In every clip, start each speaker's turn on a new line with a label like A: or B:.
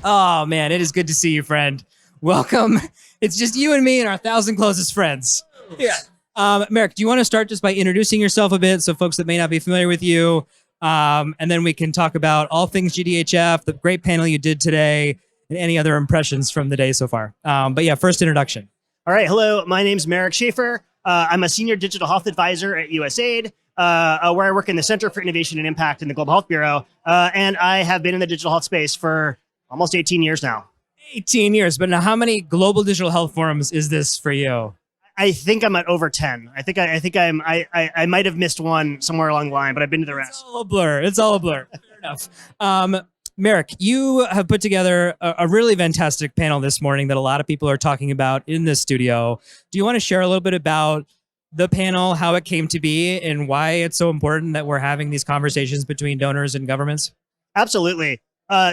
A: Oh, man, it is good to see you, friend. Welcome. It's just you and me and our 1,000 closest friends. Yeah. Merrick, do you want to start just by introducing yourself a bit so folks that may not be familiar with you, and then we can talk about all things GDHF, the great panel you did today, and any other impressions from the day so far. But yeah, first introduction.
B: All right. Hello. My name's Merrick Schaefer. I'm a senior digital health advisor at USAID, where I work in the Center for Innovation and Impact in the Global Health Bureau. And I have been in the digital health space for almost 18 years now.
A: 18 years. But now how many global digital health forums is this for you?
B: I think I'm at over 10. I might have missed one somewhere along the line, but I've been to the rest.
A: It's all a blur. It's all a blur. Fair enough. Merrick, you have put together a really fantastic panel this morning that a lot of people are talking about in this studio. Do you want to share a little bit about the panel, how it came to be, and why it's so important that we're having these conversations between donors and governments?
B: Absolutely.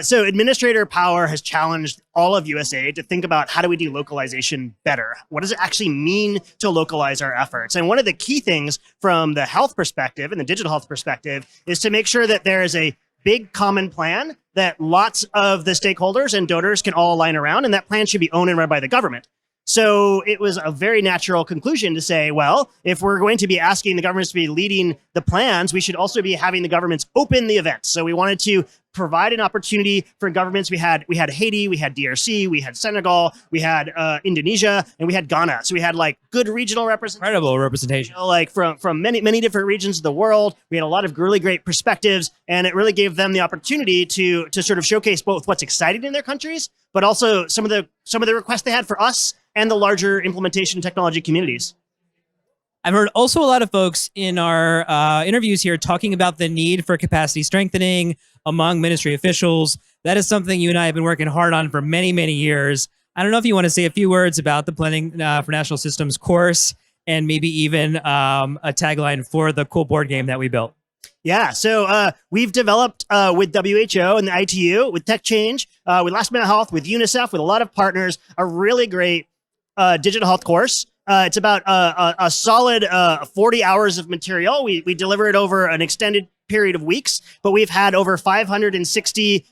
B: So Administrator Power has challenged all of USAID to think about how do we do localization better? What does it actually mean to localize our efforts? And one of the key things from the health perspective and the digital health perspective is to make sure that there is a big common plan that lots of the stakeholders and donors can all align around, and that plan should be owned and run by the government. So it was a very natural conclusion to say, well, if we're going to be asking the governments to be leading the plans, we should also be having the governments open the events. So we wanted to provide an opportunity for governments. We had Haiti, we had DRC, we had Senegal, we had Indonesia, and we had Ghana. So we had like good regional representation.
A: Incredible representation.
B: You know, like from many different regions of the world. We had a lot of really great perspectives, and it really gave them the opportunity to sort of showcase both what's exciting in their countries, but also some of the requests they had for us and the larger implementation technology communities.
A: I've heard also a lot of folks in our interviews here talking about the need for capacity strengthening among ministry officials. That is something you and I have been working hard on for many, many years. I don't know if you want to say a few words about the Planning for National Systems course and maybe even a tagline for the cool board game that we built.
B: Yeah, so we've developed with WHO and the ITU, with Tech Change, with Last Minute Health, with UNICEF, with a lot of partners, a really great digital health course. It's about a solid 40 hours of material. We deliver it over an extended period of weeks, but we've had over 560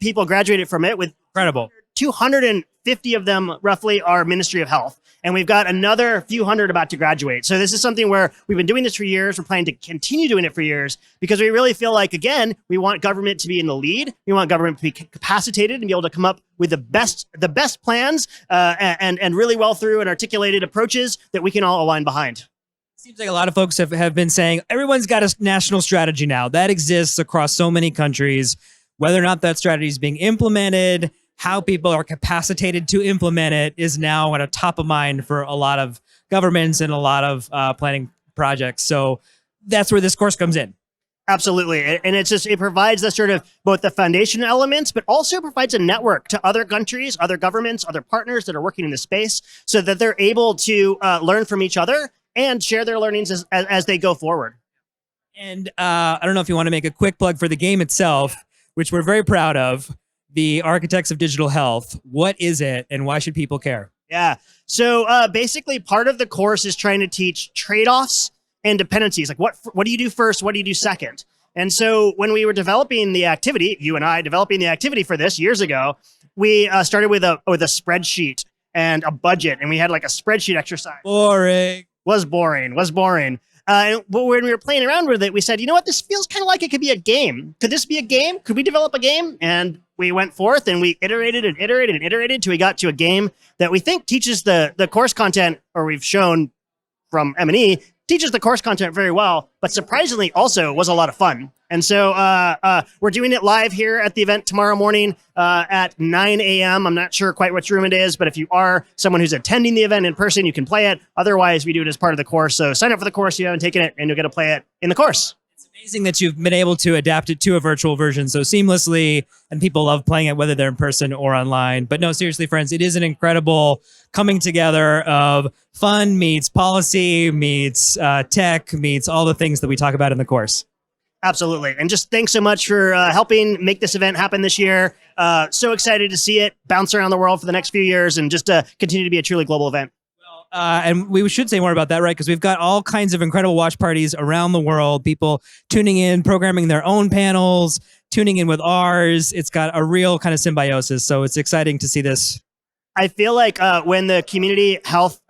B: people graduated from it, with
A: incredible
B: 250 of them roughly are Ministry of Health. And we've got another few hundred about to graduate. So this is something where we've been doing this for years. We're planning to continue doing it for years because we really feel like, again, we want government to be in the lead. We want government to be capacitated and be able to come up with the best plans and really well through and articulated approaches that we can all align behind.
A: Seems like a lot of folks have been saying everyone's got a national strategy now that exists across so many countries. Whether or not that strategy is being implemented, how people are capacitated to implement it is now at a top of mind for a lot of governments and a lot of planning projects. So that's where this course comes in.
B: Absolutely. And it provides the sort of both the foundation elements, but also provides a network to other countries, other governments, other partners that are working in the space so that they're able to learn from each other and share their learnings as they go forward.
A: And I don't know if you want to make a quick plug for the game itself, which we're very proud of. The Architects of Digital Health. What is it and why should people care?
B: Yeah. So basically part of the course is trying to teach trade-offs and dependencies. Like what do you do first? What do you do second? And so when we were developing the activity, you and I developing the activity for this years ago, we started with a spreadsheet and a budget. And we had like a spreadsheet exercise.
A: Boring.
B: Was boring. But when we were playing around with it, we said, you know what? This feels kind of like it could be a game. Could this be a game? Could we develop a game? And we went forth and we iterated till we got to a game that we think teaches the course content, or we've shown from M&E, teaches the course content very well, but surprisingly also was a lot of fun. And so we're doing it live here at the event tomorrow morning at 9 a.m. I'm not sure quite which room it is, but if you are someone who's attending the event in person, you can play it. Otherwise, we do it as part of the course. So sign up for the course if you haven't taken it, and you'll get to play it in the course.
A: It's amazing that you've been able to adapt it to a virtual version so seamlessly, and people love playing it, whether they're in person or online. But no, seriously, friends, it is an incredible coming together of fun meets policy, meets tech, meets all the things that we talk about in the course.
B: Absolutely. And just thanks so much for helping make this event happen this year. So excited to see it bounce around the world for the next few years and just continue to be a truly global event.
A: And we should say more about that, right? Because we've got all kinds of incredible watch parties around the world, people tuning in, programming their own panels, tuning in with ours. It's got a real kind of symbiosis. So it's exciting to see this.
B: I feel like when the community health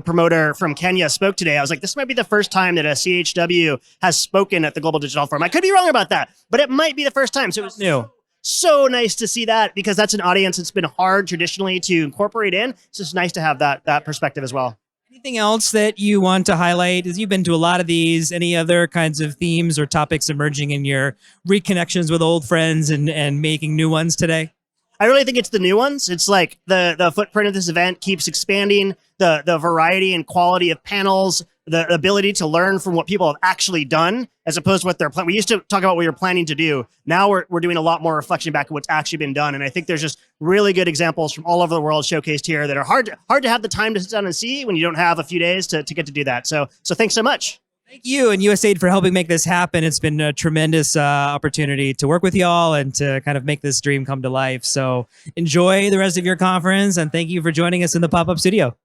B: promoter from Kenya spoke today, I was like, this might be the first time that a CHW has spoken at the Global Digital Forum. I could be wrong about that, but it might be the first time. So it was
A: New.
B: so nice to see that, because that's an audience that's been hard traditionally to incorporate in. It's just nice to have that perspective as well.
A: Anything else that you want to highlight? As you've been to a lot of these, any other kinds of themes or topics emerging in your reconnections with old friends and making new ones today?
B: I really think it's the new ones. It's like the footprint of this event keeps expanding, the variety and quality of panels, the ability to learn from what people have actually done, as opposed to what they're planning. We used to talk about what we were planning to do. Now we're doing a lot more reflection back at what's actually been done. And I think there's just really good examples from all over the world showcased here that are hard to have the time to sit down and see when you don't have a few days to get to do that. So thanks so much.
A: Thank you and USAID for helping make this happen. It's been a tremendous opportunity to work with y'all and to kind of make this dream come to life. So enjoy the rest of your conference, and thank you for joining us in the pop-up studio.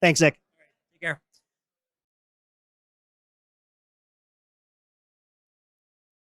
B: Thanks, Nick.